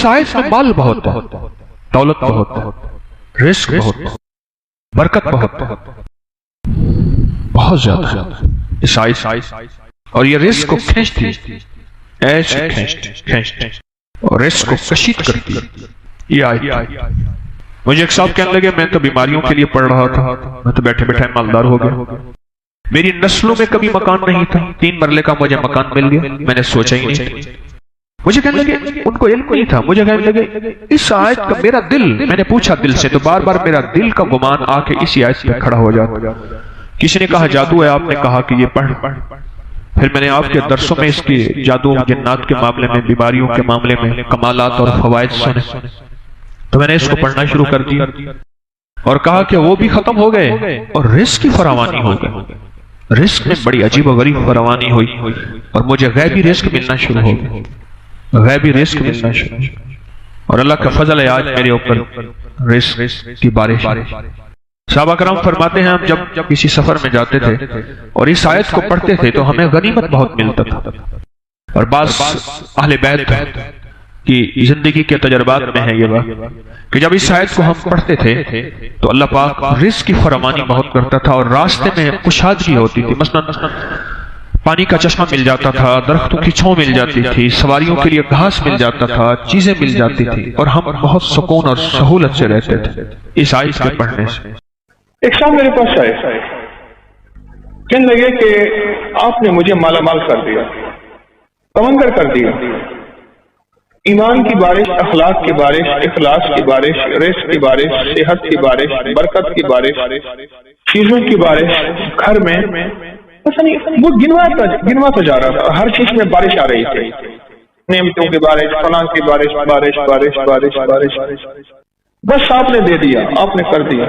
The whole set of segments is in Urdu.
اس آیت میں مال بہت ہے، دولت بہت ہے، رزق بہت ہے، برکت بہت ہے، بہت زیادہ اس آیت، اور یہ رزق کو کھینچتی، ایسے کھینچتی اور رزق کو کشید کرتی یہ آیت۔ مجھے ایک صاحب کہنے لگے میں تو بیماریوں کے لیے پڑھ رہا تھا، میں تو بیٹھے بیٹھے مالدار ہو گیا، میری نسلوں میں کبھی مکان نہیں تھا، 3 مرلے کا مجھے مکان مل گیا، میں نے سوچا ہی نہیں۔ مجھے کہنے لگے ان کو علم نہیں تھا، مجھے کہنے لگے اس آیت کا میرا دل، میں نے پوچھا دل سے تو بار بار میرا دل کا گمان آ کے اسی آیت پہ کھڑا ہو جاتا۔ کسی نے کہا جادو ہے، آپ نے کہا کہ یہ پڑھ، پھر میں نے آپ کے درسوں میں اس کی جادو جنات کے معاملے میں، بیماریوں کے معاملے میں کمالات اور فوائد سنے، تو میں نے اس کو پڑھنا شروع کر دیا اور کہا کہ وہ بھی ختم ہو گئے اور رزق کی فراوانی ہو گئی، رزق میں بڑی عجیب و غریب فراوانی ہوئی اور مجھے غیبی رزق ملنا شروع ہو گیا، غیبی رزق ملنا شروع، اور اللہ کا فضل ہے آج میرے اوپر رزق کی بارش۔ صحابہ کرام فرماتے ہیں ہم جب کسی سفر میں جاتے تھے اور اس آیت کو پڑھتے تھے تو ہمیں غنیمت بہت ملتا تھا، اور بعض اہل بیت کی زندگی کے تجربات میں ہے یہ بات کہ جب اس آیت کو ہم پڑھتے تھے تو اللہ پاک رزق کی فراوانی بہت کرتا تھا اور راستے میں کشادگی ہوتی تھی، مثلا پانی کا چشمہ مل جاتا تھا، درختوں کی چھاؤں مل جاتی تھی، سواریوں کے لیے گھاس مل جاتا تھا، چیزیں مل جاتی تھی، اور ہم بہت سکون اور سہولت سے رہتے تھے اس آیت کے پڑھنے سے۔ ایک صاحب میرے پاس آئے، کہنے لگے کہ آپ نے مجھے مالا مال کر دیا، تمنگر کر دیا، ایمان کی بارش، اخلاق کی بارش، اخلاص کی بارش، رزق کی بارش، صحت کی بارش، برکت کی بارش، چیزوں کی بارش، گھر میں وہ گنواتا جا رہا تھا، ہر چیز میں بارش آ رہی تھی، نعمتوں کی بارش، فلاں کی بارش، بارش بارش بارش بارش، بس آپ نے دے دیا، آپ نے کر دیا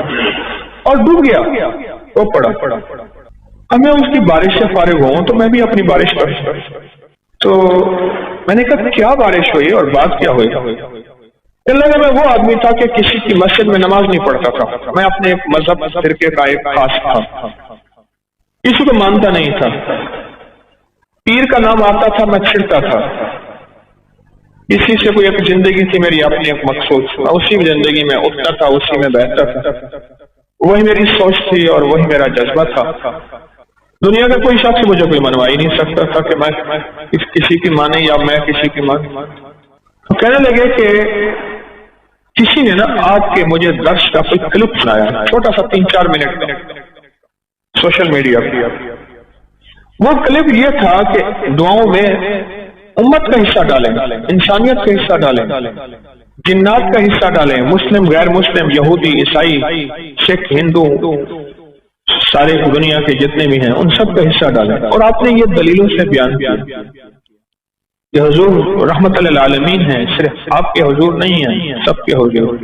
اور ڈوب گیا، وہ پڑا۔ اب میں اس کی بارش سے فارغ ہوں تو میں بھی اپنی بارش کروں، تو میں نے کہا کیا بارش ہوئی اور بات کیا ہوئی؟ کہنے لگا میں وہ آدمی تھا کہ کسی کی مسجد میں نماز نہیں پڑھتا تھا، میں اپنے ایک مذہب فرقے کا ایک خاص تھا، کسی کو مانتا نہیں تھا، پیر کا نام آتا تھا میں چھڑتا تھا، اسی سے کوئی ایک زندگی تھی میری اپنی ایک مقصود، میں اسی زندگی میں اٹھتا تھا، اسی میں بیٹھتا تھا، وہی میری سوچ تھی اور وہی میرا جذبہ تھا۔ دنیا کا کوئی شخص مجھے کوئی منوا ہی نہیں سکتا تھا کہ میں کسی کی مانے یا میں کسی کی مانے۔ تو کہنے لگے کہ کسی نے نا آج کے مجھے درس کا کوئی کلپ سنایا، چھوٹا سا 3-4 منٹ کا، سوشل میڈیا پہ۔ وہ کلپ یہ تھا کہ دعاؤں میں امت کا حصہ ڈالیں، انسانیت کا حصہ ڈالیں، جنات کا حصہ ڈالیں، مسلم غیر مسلم، یہودی عیسائی سکھ ہندو سارے دنیا کے جتنے بھی ہیں ان سب کا حصہ ڈالیں، اور آپ نے یہ دلیلوں سے بیان کیا کہ حضور رحمت للعالمین ہیں، صرف آپ کے حضور نہیں ہیں، سب کے حضور۔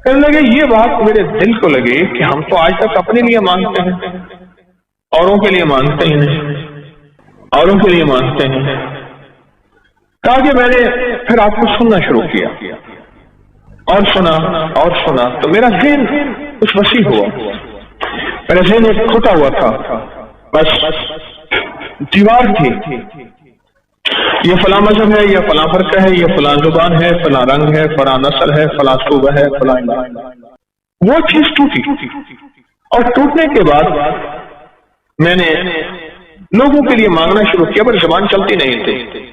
کہنے لگے یہ بات میرے دل کو لگی کہ ہم تو آج تک اپنے لیے مانگتے ہیں، اوروں کے لیے مانگتے ہی نہیں، اوروں کے لیے مانگتے ہیں۔ تاکہ میں نے پھر آپ کو سننا شروع کیا اور سنا تو میرا ذہن کچھ وسیع ہوا، میرا ذہن ایک کھٹا ہوا تھا، بس دیوار تھی، یہ فلاں مذہب ہے، یہ فلاں فرقہ ہے، یہ فلاں زبان ہے، فلاں رنگ ہے، فلاں نسل ہے، فلاں صوبہ ہے، فلاں، وہ چیز ٹوٹی، اور ٹوٹنے کے بعد میں نے لوگوں کے لیے مانگنا شروع کیا، پر زبان چلتی نہیں تھی،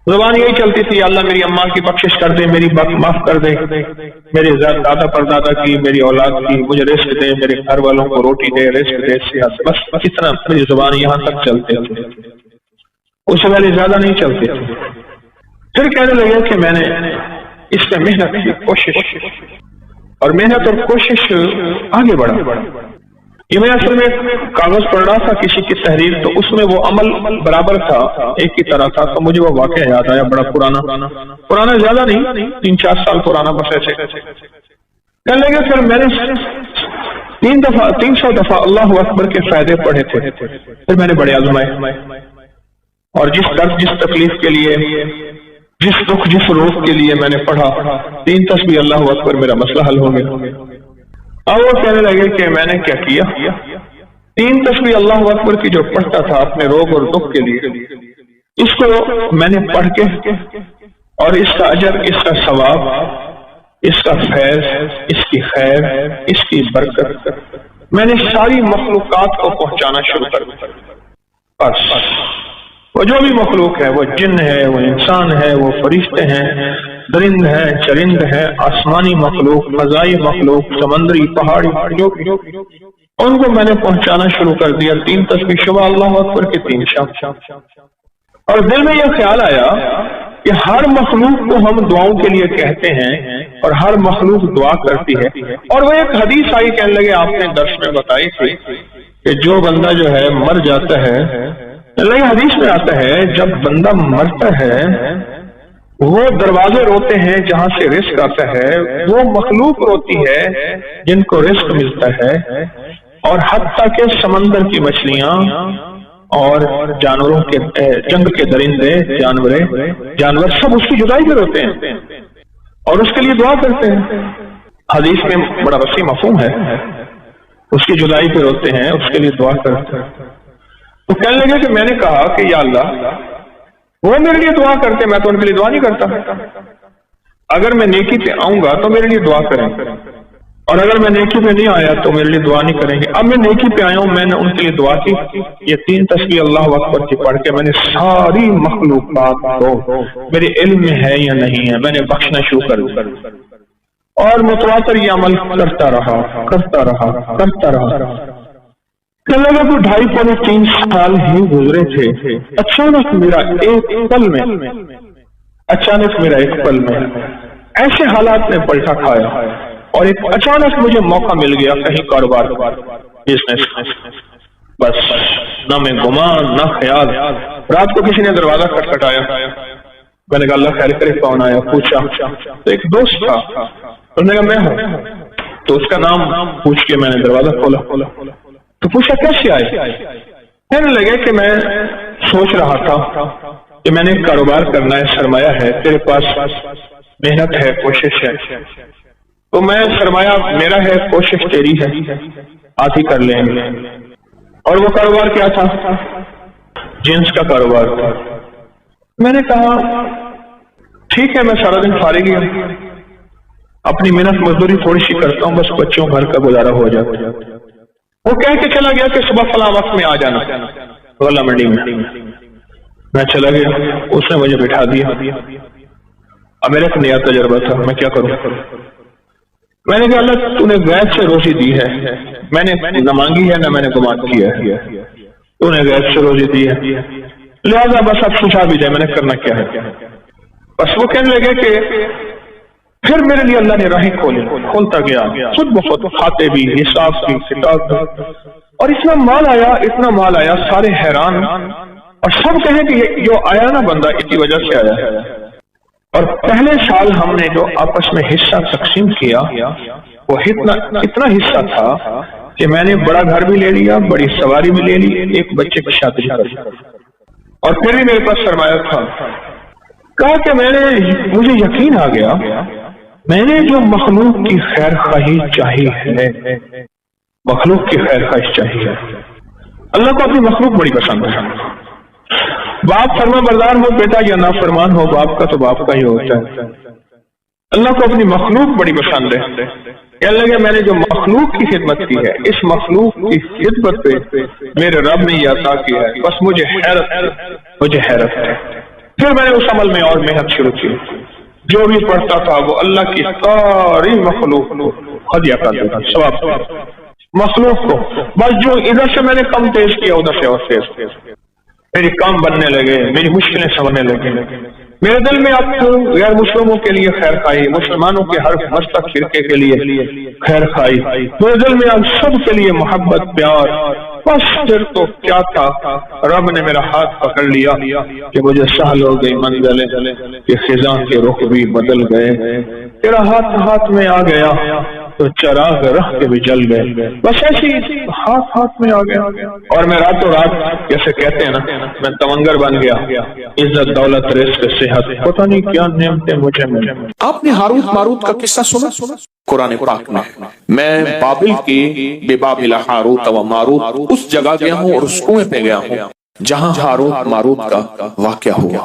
زبان یہی چلتی تھی اللہ میری اماں کی بخشش کر دے، میری معاف کر دے، میرے دادا پردادا کی، میری اولاد کی، مجھے رزق دے، میرے گھر والوں کو روٹی دے، رزق دے، صحت، بس اتنا میری زبان یہاں تک چلتے تھے، اس سے پہلے زیادہ نہیں چلتے تھے۔ پھر کہنے لگا کہ میں نے اس میں محنت کی، کوشش، اور محنت اور کوشش آگے بڑھا۔ یہ میں اصل میں کاغذ پڑھ رہا تھا کسی کی تحریر، تو اس میں وہ عمل برابر تھا، ایک ہی طرح تھا، تو مجھے وہ واقعہ یاد آیا، بڑا پرانا زیادہ نہیں، 3-4 سال پرانا، بس ایسے کہنے لگے۔ پھر میں نے 300 دفعہ اللہ اکبر کے فائدے پڑھے تھے، پھر میں نے بڑے آزمائے، اور جس درد جس تکلیف کے لیے، جس دکھ جس روح کے لیے میں نے پڑھا، 3 تسبیح اللہ اکبر، میرا مسئلہ حل ہو گیا۔ اب وہ کہنے لگے کہ میں نے کیا کیا، 3 تسبیح اللہ اکبر کی جو پڑھتا تھا اپنے روگ اور دکھ کے لیے، اس کو میں نے پڑھ کے اور اس کا اجر، اس کا ثواب، اس کا فیض، اس کی خیر، اس کی برکت میں نے ساری مخلوقات کو پہنچانا شروع کر دیا۔ بس وہ جو بھی مخلوق ہے، وہ جن ہے، وہ انسان ہے، وہ فرشتے ہیں، درند ہے، چرند ہے، آسمانی مخلوق، فضائی مخلوق، سمندری، پہاڑی، جو ان کو میں نے پہنچانا شروع کر دیا۔ 3 تسبیح صبح اللہ اکبر کے 3 شام۔ اور دل میں یہ خیال آیا کہ ہر مخلوق کو ہم دعاؤں کے لیے کہتے ہیں اور ہر مخلوق دعا کرتی ہے، اور وہ ایک حدیث آئی، کہنے لگے آپ نے درس میں بتائی تھی کہ جو بندہ جو ہے مر جاتا ہے، اللہ حدیث میں آتا ہے جب بندہ مرتا ہے وہ دروازے روتے ہیں جہاں سے رزق آتا ہے، وہ مخلوق روتی ہے جن کو رزق ملتا ہے، اور حتیٰ کہ سمندر کی مچھلیاں اور جانوروں کے جنگ کے درندے، جانور سب اس کی جدائی پہ روتے ہیں اور اس کے لیے دعا کرتے ہیں۔ حدیث میں بڑا وسیع مفہوم ہے، اس کی جدائی پہ روتے ہیں، اس کے لیے دعا کرتے ہیں۔ تو کہنے لگے کہ میں نے کہا کہ یا اللہ، وہ میرے لیے دعا کرتے، میں تو ان کے لیے دعا نہیں کرتا۔ اگر میں نیکی پہ آؤں گا تو میرے لیے دعا کریں گے، اور اگر میں نیکی پہ نہیں آیا تو میرے لیے دعا نہیں کریں گے۔ اب میں نیکی پہ آیا ہوں، میں نے ان کے لیے دعا کی۔ یہ 3 تسبیح اللہ اکبر کی پڑھ کے میں نے ساری مخلوقات کو میرے علم میں ہے یا نہیں ہے میں نے بخشنا شروع کر دیا، اور متواتر یہ عمل کرتا رہا۔ کہنے لگا کہ 2.5-3 سال ہی گزرے تھے، اچانک میرا ایک پل میں ایسے حالات نے پلٹا کھایا، اور ایک اچانک مجھے موقع مل گیا کہیں کاروبار، بزنس، بس نہ میں گمان نہ خیال۔ رات کو کسی نے دروازہ کھٹکھٹایا، میں نے کہا اللہ خیر کرے، کون آیا؟ پوچھا تو ایک دوست تھا، انہوں نے کہا میں ہوں، تو اس کا نام پوچھ کے میں نے دروازہ کھولا تو پوچھا کیسے آئے؟ کہنے لگے کہ میں سوچ رہا تھا کہ میں نے کاروبار کرنا ہے، سرمایہ ہے، تیرے پاس محنت ہے، کوشش ہے، تو میں سرمایہ میرا ہے، کوشش تیری ہے، آتی کر لیں گے۔ اور وہ کاروبار کیا تھا؟ جنس کا کاروبار تھا۔ میں نے کہا ٹھیک ہے، میں سارا دن فارغ ہی ہوں، اپنی محنت مزدوری تھوڑی سی کرتا ہوں، بس بچوں گھر کا گزارا ہو جاتا۔ وہ کہہ کے چلا گیا کہ صبح فلاں وقت میں آ جانا غلہ منڈی میں۔ میں چلا گیا، اس نے مجھے بٹھا دیا۔ اب میرا ایک نیا تجربہ تھا، میں کیا کروں؟ میں نے کہا اللہ تو نے غیب سے روزی دی ہے، میں نے نہ مانگی ہے نہ میں نے گمان کیا ہے، تو نے غیب سے روزی دی ہے، لہذا بس اب سجھا بھی جائے، میں نے کرنا کیا ہے۔ بس وہ کہنے لگے کہ پھر میرے لیے اللہ نے راہیں کھولتا گیا، خود بخود کھاتے بھی، حساب بھی، کتاب بھی، اور اتنا مال آیا، سارے حیران، اور سب کہیں کہ جو آیا نا بندہ اس کی وجہ سے آیا ہے۔ اور پہلے سال ہم نے جو آپس میں حصہ تقسیم کیا وہ اتنا حصہ تھا کہ میں نے بڑا گھر بھی لے لیا، بڑی سواری بھی لے لی، ایک بچے کی شادی کر لی، اور پھر بھی میرے پاس سرمایہ تھا۔ کہا کہ مجھے یقین آ گیا، میں نے جو مخلوق کی خیر خواہی چاہی ہے، مخلوق کی خیر خواہش چاہیے، اللہ کو اپنی مخلوق بڑی پسند ہے۔ باپ فرما بردار ہو بیٹا یا نافرمان ہو، باپ کا تو باپ کا ہی ہوتا ہے۔ اللہ کو اپنی مخلوق بڑی پسند ہے۔ کہنے لگے میں نے جو مخلوق کی خدمت کی ہے، اس مخلوق کی خدمت پہ میرے رب نے یہ عطا کیا ہے، بس مجھے حیرت ہے۔ پھر میں نے اس عمل میں اور محنت شروع کی، جو بھی پڑھتا تھا وہ اللہ کی ساری مخلوق کو ہدیہ کر دیتا، ثواب مخلوق کو، بس جو ادھر سے میں نے کم تیز کیا ادھر سے اور تیز، میری کام بننے لگے، میری مشکلیں سمجھنے لگے، میرے دل میں اب غیر مسلموں کے لیے خیر خواہی، مسلمانوں کے ہر مستق فرقے کے لیے خیر خواہی، میرے دل میں اب سب کے لیے محبت، پیار، بس پھر تو کیا تھا، رب نے میرا ہاتھ پکڑ لیا کہ مجھے سہل ہو گئی منزلیں کہ خزاں کے رخ بھی بدل گئے، تیرا ہاتھ میں آ گیا تو چراغ رہ کے بھی جل گئے، بس ایسی ہاتھ میں آ گیا، اور میں راتوں رات جیسے کہتے ہیں نا، میں تمنگر بن گیا، عزت دولت رزق صحت، پتہ نہیں کیا نعمتیں مجھے ملے۔ آپ نے ہاروت ماروت کا قصہ سنا قرآن پاک میں بابل کی بے بابل ہاروت و ماروت اس جگہ گیا ہوں اور اس کنویں پہ گیا ہوں جہاں ہاروت ماروت کا واقعہ ہوا۔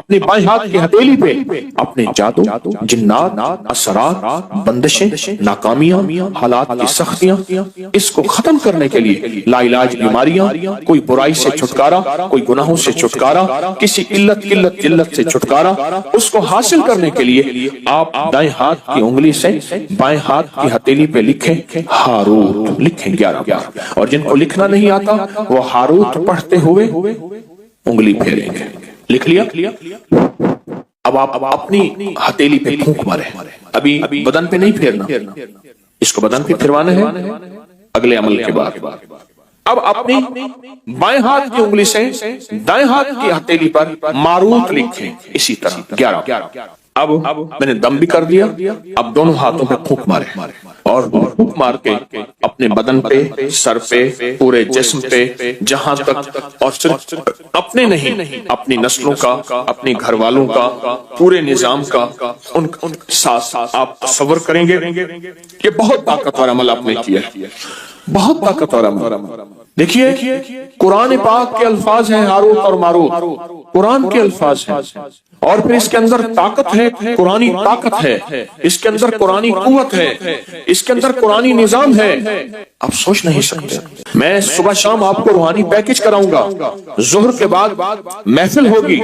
اپنے بائیں ہاتھ کی ہتھیلی پہ اپنے جادو، جنات، اثرات، بندشیں، ناکامیاں، حالات کی سختیاں، اس کو ختم کرنے کے لیے لا علاج بیماریاں، کوئی برائی سے چھٹکارا، کوئی گناہوں سے چھٹکارا، کسی قلت جلت سے چھٹکارا، اس کو حاصل کرنے کے لیے آپ دائیں ہاتھ کی انگلی سے بائیں ہاتھ کی ہتھیلی پہ لکھیں ہاروت، لکھیں 11 بار، اور جن کو لکھنا نہیں آتا وہ ہاروت پڑھتے ہوئے انگلی پھیریں گے۔ لکھ لیا؟ اب آپ اپنی ہتھیلی پہ پھونک مارے، ابھی بدن پہ نہیں پھیرنا، اس کو بدن پہ پھروانا ہے اگلے عمل کے بعد۔ اب اپنی بائیں ہاتھ کی انگلی سے دائیں ہاتھ کی ہتھیلی پر ماروت لکھیں اسی طرح 11۔ اب میں نے دم بھی کر دیا، اب دونوں ہاتھوں پہ پھونک مارے، اور پھونک مار کے اپنے بدن پہ، سر پہ، پورے جسم پہ، جہاں تک، اور صرف اپنے نہیں، اپنی نسلوں کا، اپنی گھر والوں کا، پورے نظام کا، ان ساتھ آپ تصور کریں گے کہ بہت طاقتور عمل آپ نے کیا، بہت طاقتور عمل۔ دیکھیے قرآن پاک کے الفاظ ہیں ہاروت اور ماروت، قرآن کے الفاظ ہیں، اور پھر اس کے اندر طاقت ہے، قرآنی طاقت ہے، اس کے اندر قرآنی قوت ہے، اس کے اندر قرآنی نظام ہے، آپ سوچ نہیں سکتے۔ میں صبح شام آپ کو روحانی پیکج کراؤں گا، ظہر کے بعد محفل ہوگی،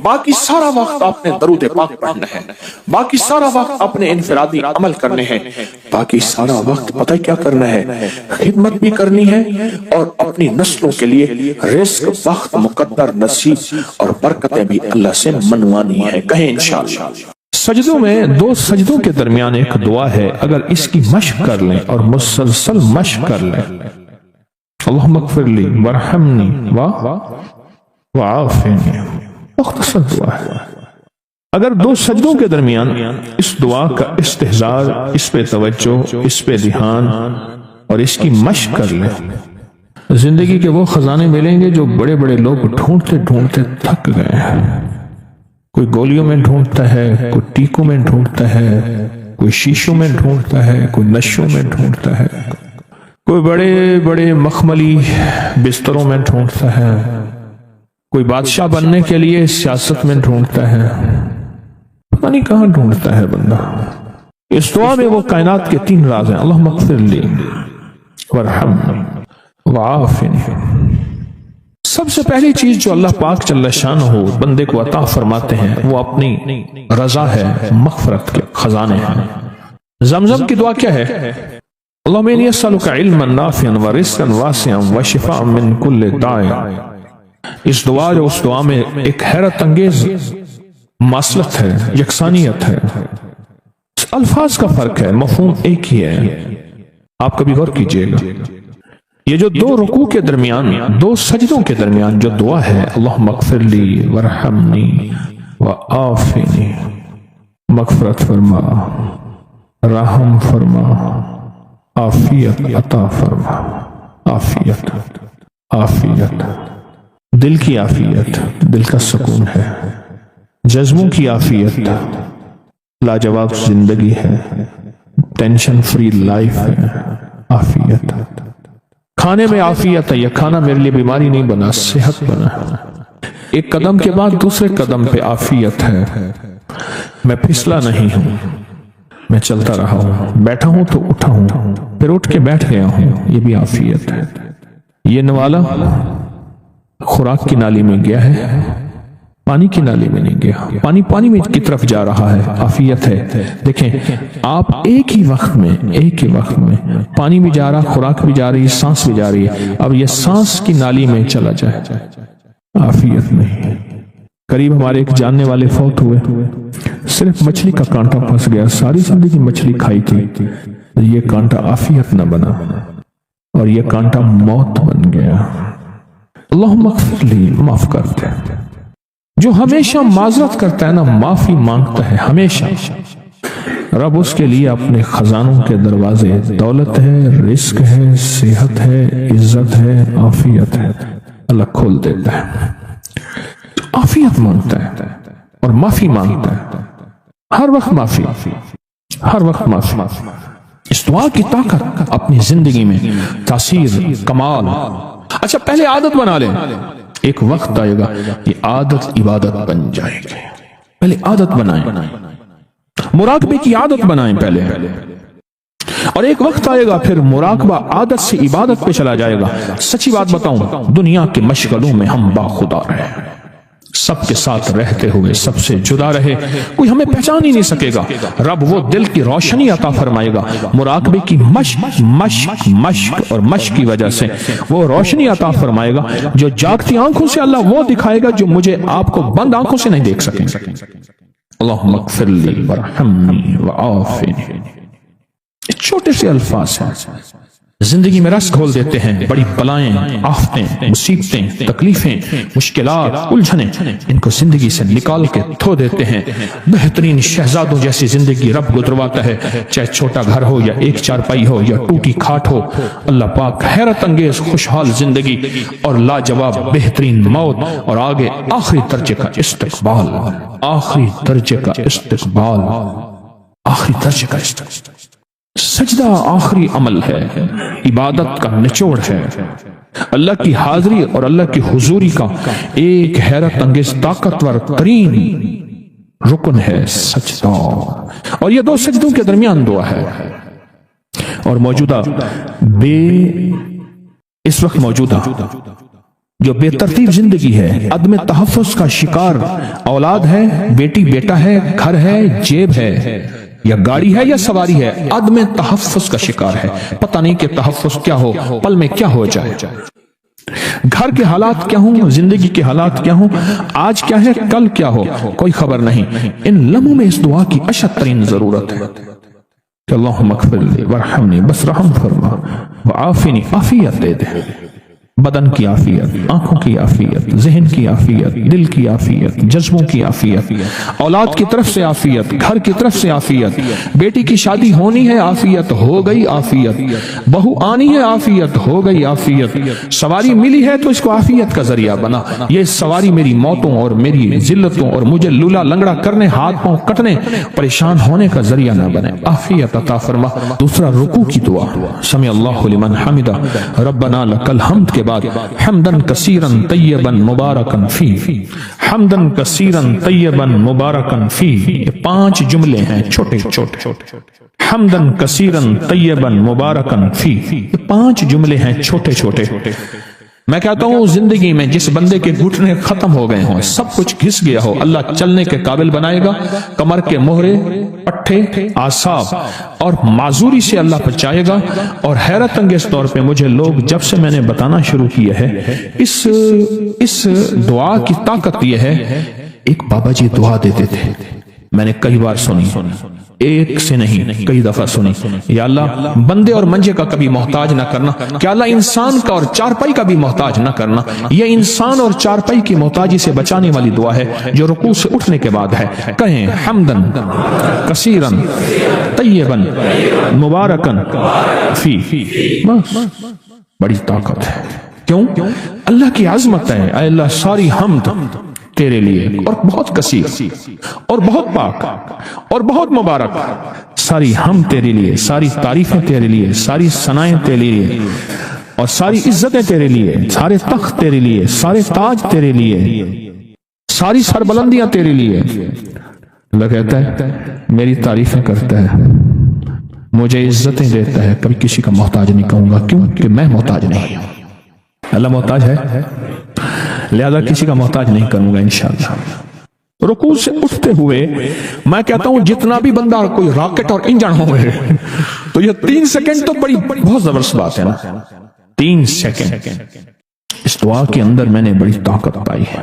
باقی سارا وقت آپ نے درود پاک پڑھنا ہے، باقی سارا وقت اپنے انفرادی عمل کرنے ہیں، باقی سارا وقت پتہ کیا کرنا ہے، خدمت بھی کرنی ہے، اور اپنی نسلوں کے لیے رزق، وقت، مقدر، نصیب اور برکتیں بھی اللہ سے منوانی ہے۔ کہیں انشاءاللہ۔ سجدوں میں 2 سجدوں کے درمیان ایک دعا ہے، اگر اس کی مشق کر لیں اور مسلسل مشق کر لیں، اللہم اغفر لی ورحمنی وعافنی، مختصر دعا ہے۔ اگر 2 سجدوں کے درمیان اس دعا کا استحضار، اس پہ توجہ، اس پہ دھیان اور اس کی مشق کر لیں، زندگی کے وہ خزانے ملیں گے جو بڑے بڑے لوگ ڈھونڈتے ڈھونڈتے تھک گئے ہیں۔ کوئی گولیوں میں ڈھونڈتا ہے، کوئی ٹیکوں میں ڈھونڈتا ہے، کوئی شیشوں میں ڈھونڈتا ہے، کوئی نشوں میں ڈھونڈتا ہے، کوئی بڑے بڑے مخملی بستروں میں ڈھونڈتا ہے، کوئی بادشاہ بننے کے لیے سیاست میں ڈھونڈتا ہے، پتہ نہیں کہاں ڈھونڈتا ہے بندہ۔ اس دعا میں وہ کائنات کے 3 راز ہیں، اللہم اغفر لی ورحمنی وعافنی۔ سب سے پہلی چیز جو اللہ پاک جل شانہ بندے کو عطا فرماتے ہیں وہ اپنی رضا ہے، مغفرت کے خزانے ہیں۔ زمزم کی دعا کیا ہے؟ اللہم انی اسألک علما نافعا ورزقا واسعا وشفاء من کل داء۔ اس دعا میں ایک حیرت انگیز ماصلت ہے، یکسانیت ہے، الفاظ کا فرق ہے، مفہوم ایک ہی ہے۔ آپ کبھی غور کیجئے گا، یہ جو 2 رکوع کے درمیان، 2 سجدوں کے درمیان جو دعا ہے، اللہم اغفر لی ورحمنی وعافنی، مغفرت فرما، رحم فرما، عافیت عطا فرما، عافیت، عافیت، دل کی عافیت، دل کا سکون ہے، جذبوں کی عافیت، لاجواب زندگی ہے، ٹینشن فری لائف ہے، عافیت۔ کھانے میں عافیت ہے، یہ کھانا میرے لیے بیماری نہیں بنا، صحت بنا ہے۔ ایک قدم کے بعد دوسرے قدم پہ عافیت ہے، میں پھسلا نہیں ہوں، میں چلتا رہا ہوں، بیٹھا ہوں تو اٹھا ہوں، پھر اٹھ کے بیٹھ گیا ہوں، یہ بھی عافیت ہے۔ یہ نوالا خوراک کی نالی میں گیا ہے، پانی کی نالی میں نہیں گیا، پانی میں کی طرف جا رہا ہے، عافیت ہے۔ دیکھیں آپ ایک ہی وقت میں پانی بھی جا رہا، خوراک بھی جا رہی، سانس بھی جا رہی ہے، اب یہ سانس کی نالی میں چلا جائے، عافیت نہیں۔ قریب ہمارے ایک جاننے والے فوت ہوئے، صرف مچھلی کا کانٹا پھنس گیا، ساری زندگی مچھلی کھائی تھی، یہ کانٹا عافیت نہ بنا اور یہ کانٹا موت بن گیا۔ اللہم اغفر لی، معاف کر دے۔ جو ہمیشہ معذرت کرتا ہے نا، معافی مانگتا ہے ہمیشہ، رب اس کے لیے اپنے خزانوں کے دروازے، دولت ہے، رزق ہے، صحت ہے، عزت ہے، عافیت ہے، اللہ کھول دیتا ہے۔ عافیت مانگتا ہے اور معافی مانگتا ہے، ہر وقت معافی، ہر وقت معافی۔ اس دعا کی طاقت اپنی زندگی میں تاثیر، کمال۔ اچھا پہلے عادت بنا لیں، ایک وقت آئے گا کہ عادت عبادت بن جائے گی. پہلے عادت بنائیں, مراقبے کی عادت بنائیں پہلے, اور ایک وقت آئے گا پھر مراقبہ عادت سے عبادت پہ چلا جائے گا. سچی بات بتاؤں, دنیا کے مشغلوں میں ہم باخدا رہے, سب کے ساتھ رہتے ہوئے سب سے جدا رہے, کوئی ہمیں پہچان ہی نہیں سکے گا. رب وہ دل کی روشنی عطا فرمائے گا, مراقبے کی مشق مشق مشق اور مشق کی وجہ سے وہ روشنی عطا فرمائے گا جو جاگتی آنکھوں سے اللہ وہ دکھائے گا جو مجھے آپ کو بند آنکھوں سے نہیں دیکھ سکیں. اللہم اغفر لی ورحمنی وعافنی. چھوٹے سے الفاظ ہیں, زندگی میں رس گھول دیتے ہیں. بڑی بلائیں, آفتیں, مصیبتیں, تکلیفیں, مشکلات, الجھنیں, ان کو زندگی سے نکال کے دھو دیتے ہیں. بہترین شہزادوں جیسی زندگی رب گزرواتا ہے, چاہے چھوٹا گھر ہو یا ایک چارپائی ہو یا ٹوٹی کھاٹ ہو. اللہ پاک حیرت انگیز خوشحال زندگی اور لاجواب بہترین موت, اور آگے آخری درجے کا استقبال, آخری درجے کا استقبال, آخری درجے کا استقبال. سجدہ آخری عمل ہے, عبادت کا نچوڑ ہے, اللہ کی حاضری اور اللہ کی حضوری کا ایک حیرت انگیز طاقتور ترین رکن ہے سجدہ. اور یہ دو سجدوں کے درمیان دعا ہے. اور موجودہ اس وقت موجودہ جو بے ترتیب زندگی ہے, عدم تحفظ کا شکار اولاد ہے, بیٹی بیٹا ہے, گھر ہے, جیب ہے یا گاڑی ہے یا سواری ہے, عدم تحفظ کا شکار ہے. پتہ نہیں کہ تحفظ کیا ہو, پل میں کیا ہو جائے. گھر کے حالات کیا ہوں, زندگی کے حالات کیا ہوں, آج کیا ہے کل کیا ہو, کوئی خبر نہیں. ان لمحوں میں اس دعا کی اشد ترین ضرورت ہے کہ اللہم اغفر لی ورحمنی, بس رحم فرما, وعافنی, عافیت دے دے. بدن کی عافیت, آنکھوں کی عافیت, ذہن کی عافیت, دل کی عافیت, جذبوں کی عافیت, اولاد کی طرف سے عافیت, گھر کی طرف سے عافیت, بیٹی کی شادی ہونی ہے عافیت, ہو گئی عافیت, بہو آنی ہے عافیت, ہو گئی عافیت, سواری ملی ہے تو اس کو عافیت کا ذریعہ بنا. یہ سواری میری موتوں اور میری ذلتوں اور مجھے لولا لنگڑا کرنے, ہاتھ پاؤں کٹنے, پریشان ہونے کا ذریعہ نہ بنے. عافیت عطا فرما. دوسرا رکوع کی دعا, سمع اللہ لمن حمدہ, ربنا لک الحمد کے بعد حمدن کثیرن طیبن مبارکن فی, حمدن کثیرن طیبن مبارکن فی. یہ 5 جملے ہیں چھوٹے چھوٹے. حمدن کثیرن طیبن مبارکن فی, یہ 5 جملے ہیں چھوٹے چھوٹے. میں کہتا ہوں زندگی میں جس بندے کے گھٹنے ختم ہو گئے ہوں, سب کچھ گھس گیا ہو, اللہ چلنے کے قابل بنائے گا. کمر کے مہرے, پٹھے, اعصاب اور معذوری سے اللہ بچائے گا. اور حیرت انگیز طور پہ مجھے لوگ جب سے میں نے بتانا شروع کیا ہے, اس دعا کی طاقت یہ ہے. ایک بابا جی دعا دیتے تھے, میں نے کئی بار سنی, ایک سے نہیں کئی دفعہ سنی. یا اللہ بندے اور منجے کا کبھی محتاج نہ کرنا, کہ اللہ انسان کا اور چارپائی کا بھی محتاج نہ کرنا. یہ انسان اور چارپائی کی محتاجی سے بچانے والی دعا ہے جو رکوع سے اٹھنے کے بعد ہے. کہیں حمدن کثیرن طیبن مبارکن فی, بس بڑی طاقت ہے. کیوں؟ اللہ کی عظمت ہے. اے اللہ ساری حمد تیرے لیے, اور بہت کثیر اور بہت پاک اور بہت مبارک. ساری ہم تیرے لیے, ساری تعریفیں تیرے لیے, ساری ثنائیں تیرے لیے, اور ساری عزتیں تیرے لیے, سارے تخت تیرے لیے, سارے تاج تیرے لیے, ساری سربلندیاں تیرے لیے. اللہ کہتا ہے میری تعریفیں کرتا ہے, مجھے عزتیں دیتا ہے, کبھی کسی کا محتاج نہیں کہوں گا. کیوں کہ میں محتاج نہیں ہوں. اللہ محتاج ہے, لہذا کسی کا محتاج نہیں کروں گا انشاءاللہ. رکوع سے اٹھتے ہوئے میں کہتا ہوں جتنا بھی بندہ کوئی راکٹ اور انجن ہو گئے تو یہ 3 سیکنڈ تو بہت زبردست بات ہے نا. 3 سیکنڈ اس دعا کے اندر میں نے بڑی طاقت پائی ہے.